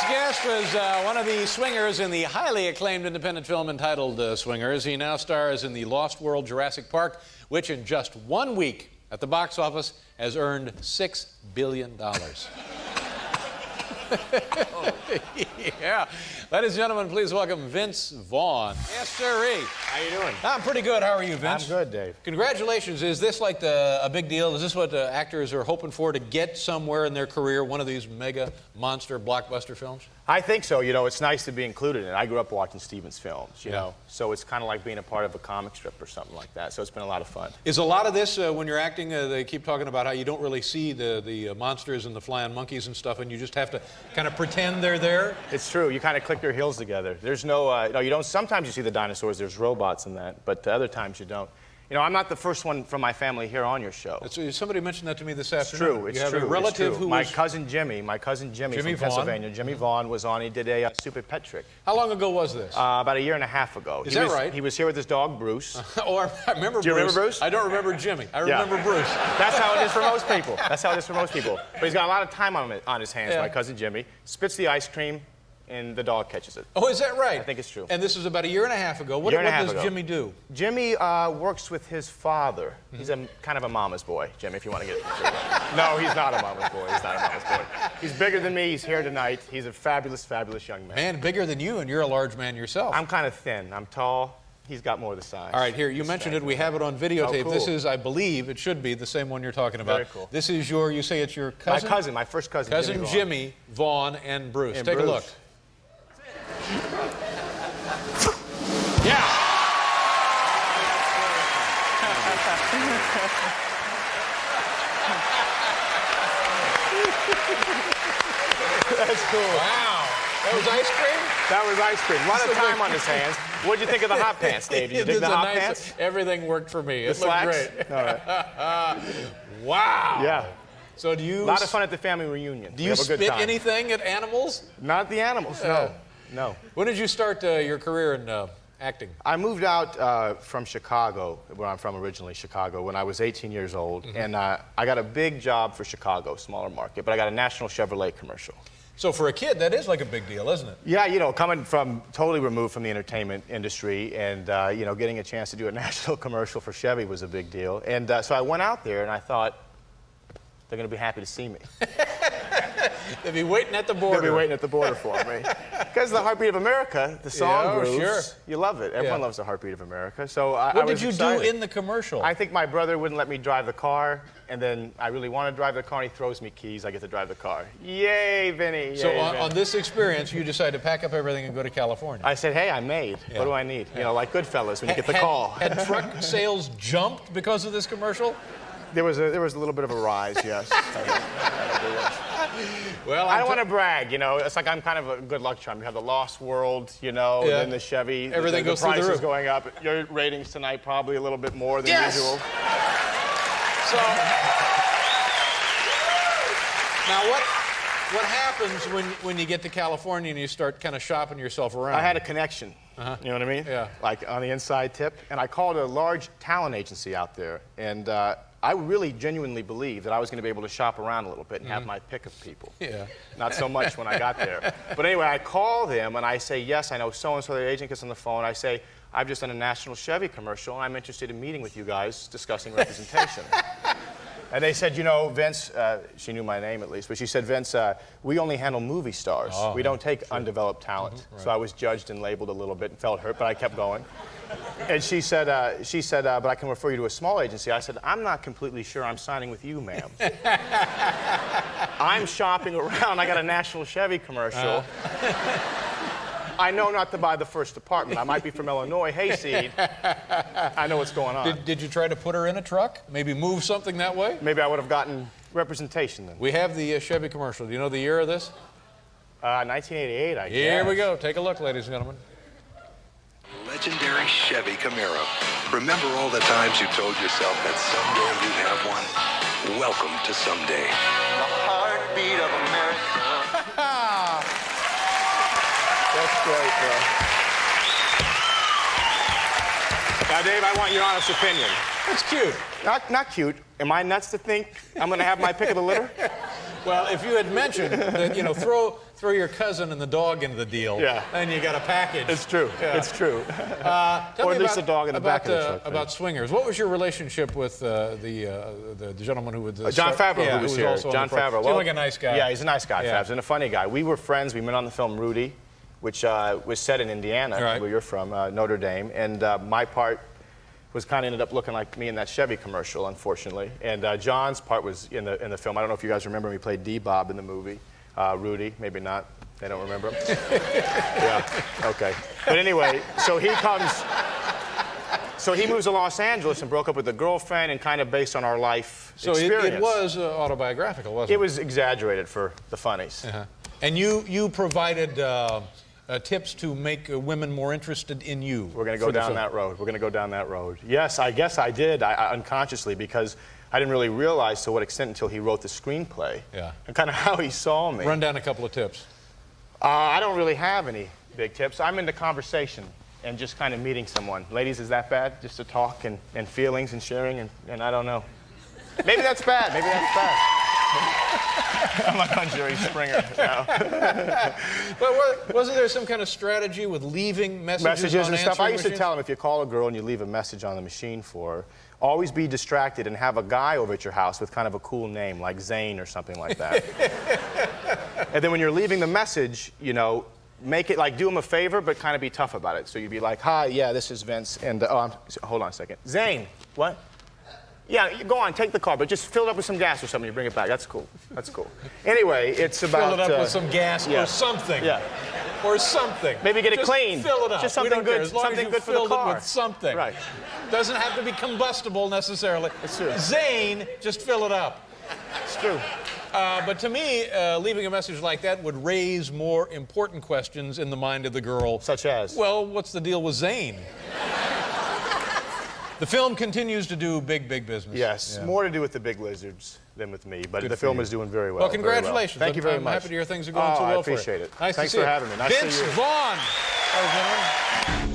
next guest was one of the swingers in the highly acclaimed independent film entitled Swingers. He now stars in the Lost World Jurassic Park, which in just 1 week at the box office has earned $6 billion. Yeah. Ladies and gentlemen, please welcome Vince Vaughn. Yes, sirree. How you doing? I'm pretty good. How are you, Vince? I'm good, Dave. Congratulations. Is this like a big deal? Is this what actors are hoping for, to get somewhere in their career, one of these mega monster blockbuster films? I think so. You know, it's nice to be included in it. I grew up watching Stevens films, you know, so it's kind of like being a part of a comic strip or something like that. So it's been a lot of fun. Is a lot of this, when you're acting, they keep talking about how you don't really see the monsters and the flying monkeys and stuff, and you just have to kind of pretend they're there? It's true. You kind of click your heels together. There's no, you don't, sometimes you see the dinosaurs, there's robots in that, but other times you don't. You know, I'm not the first one from my family here on your show. Somebody mentioned that to me this afternoon. It's true. It's you have true. a relative who my was... cousin Jimmy from Pennsylvania. Jimmy Vaughn was on. He did a stupid pet trick. How long ago was this? About 1.5 years ago. Is that right? He was here with his dog, Bruce. Oh, I remember Bruce. Do you remember Bruce? I don't remember Jimmy. I remember Bruce. That's how it is for most people. That's how it is for most people. But he's got a lot of time on his hands, my cousin Jimmy. Spits the ice cream, and the dog catches it. Oh, is that right? I think it's true. And this was about 1.5 years ago. What does Jimmy do? Jimmy works with his father. He's kind of a mama's boy, Jimmy, if you want to get it. No, he's not a mama's boy. He's not a mama's boy. He's bigger than me. He's here tonight. He's a fabulous, fabulous young man. Man, bigger than you, and you're a large man yourself. I'm kind of thin. I'm tall. He's got more of the size. All right, here, you mentioned it. We have it on videotape. Oh, cool. This is, I believe, it should be the same one you're talking about. Very cool. This is you say it's your cousin? My first cousin. Cousin Jimmy Vaughn and Bruce. Take a look. Yeah. That's cool. Wow. That was ice cream? That was ice cream. A lot of time on his hands. What'd you think of the hot pants, Dave? Did you dig the hot pants? Everything worked for me. It looked great. All right. Wow. Yeah. So do you... A lot of fun at the family reunion. Do you spit anything at animals? Not the animals, no. No. When did you start your career in acting? I moved out from Chicago, where I'm from originally, Chicago, when I was 18 years old. And I got a big job for Chicago, smaller market, but I got a national Chevrolet commercial. So for a kid, that is like a big deal, isn't it? Yeah, you know, coming from totally removed from the entertainment industry and, you know, getting a chance to do a national commercial for Chevy was a big deal. And so I went out there and I thought, they're going to be happy to see me. They'll be waiting at the border. They'll be waiting at the border for me. Because the Heartbeat of America, the song grooves, sure. You love it. Everyone loves the Heartbeat of America. So what did you do in the commercial? I think my brother wouldn't let me drive the car, and then I really want to drive the car, and he throws me keys. I get to drive the car. Yay, Vinny. So yay, on this experience, you decided to pack up everything and go to California. I said, hey, I'm made. Yeah. What do I need? You know, like Goodfellas when you get the call. Had truck sales jumped because of this commercial? There was a little bit of a rise, yes. Well, I don't want to brag, you know. It's like I'm kind of a good luck charm. You have the Lost World, you know, and then the Chevy. Everything goes through the roof. The price is going up. Your ratings tonight probably a little bit more than usual. So now what happens when you get to California and you start kind of shopping yourself around? I had a connection. You know what I mean? Yeah. Like on the inside tip. And I called a large talent agency out there. And I really genuinely believed that I was going to be able to shop around a little bit and have my pick of people. Yeah. Not so much when I got there. But anyway, I call them and I say, yes, I know so-and-so. The agent gets on the phone. I say, I've just done a national Chevy commercial and I'm interested in meeting with you guys discussing representation. And they said, you know, Vince, she knew my name at least, but she said, Vince, we only handle movie stars. We don't take undeveloped talent. Right. So I was judged and labeled a little bit and felt hurt, but I kept going. And she said, but I can refer you to a small agency. I said, I'm not completely sure I'm signing with you, ma'am. I'm shopping around. I got a national Chevy commercial. I know not to buy the first apartment. I might be from Illinois, hayseed. I know what's going on. Did you try to put her in a truck? Maybe move something that way? Maybe I would have gotten representation then. We have the Chevy commercial. Do you know the year of this? 1988, I guess. Here we go. Take a look, ladies and gentlemen. Legendary Chevy Camaro. Remember all the times you told yourself that someday you'd have one? Welcome to someday. The heartbeat of America. That's great, bro. Now, Dave, I want your honest opinion. That's cute. Not cute. Am I nuts to think I'm going to have my pick of the litter? Well, if you had mentioned that, you know, throw your cousin and the dog into the deal, Yeah. then you got a package. It's true. Yeah. It's true. Tell Or me at least about, the dog in the back of the truck. about swingers. What was your relationship with the gentleman who would John Favreau, yeah, who was who here. also on John the program? Favreau. Seemed like a nice guy. Yeah, he's a nice guy, Yeah. Favs, and a funny guy. We were friends. We met on the film Rudy, which was set in Indiana, Right. where you're from, Notre Dame. And my part was kind of ended up looking like me in that Chevy commercial, unfortunately. And John's part was in the film. I don't know if you guys remember, we played D-Bob in the movie. Rudy, maybe not. They don't remember him? Yeah, okay. But anyway, so he moves to Los Angeles and broke up with a girlfriend, and kind of based on our life experience. It was autobiographical, wasn't it? It was exaggerated for the funnies. Uh-huh. And you provided tips to make women more interested in you. We're going to go down that road. We're going to go down that road. Yes, I guess I did, unconsciously, because I didn't really realize to what extent until he wrote the screenplay. Yeah. And kind of how he saw me. Run down a couple of tips. I don't really have any big tips. I'm into conversation and just kind of meeting someone. Ladies, is that bad? Just to talk and feelings and sharing and I don't know. Maybe that's bad. Maybe that's bad. I'm like on Jerry Springer now. But wasn't there some kind of strategy with leaving messages on and stuff? I used to machines? tell them, if you call a girl and you leave a message on the machine for her, always be distracted and have a guy over at your house with kind of a cool name, like Zane or something like that. And then when you're leaving the message, you know, make it like, do him a favor, but kind of be tough about it. So you'd be like, hi, yeah, this is Vince, and hold on a second. Zane, what? Yeah, go on, take the car, but just fill it up with some gas or something. You bring it back. That's cool. That's cool. Anyway, it's about Fill it up with some gas or something. Yeah. Or something. Maybe get it Just clean. Fill it up. Just We something don't care, good. as long Something as you good for the filled it car. with something. Right. Doesn't have to be combustible necessarily. It's true. Zane, just fill it up. It's true. But to me, leaving a message like that would raise more important questions in the mind of the girl. Such as? Well, what's the deal with Zane? The film continues to do big business. Yes, Yeah. more to do with the big lizards than with me, but Good the for film you. is doing very well. Well, very well. congratulations. Thank you very I'm much. happy to hear things are going so well I for you. appreciate it. Nice Thanks to see for you. having me. Nice to Vince see you. Vaughn, ladies and gentlemen.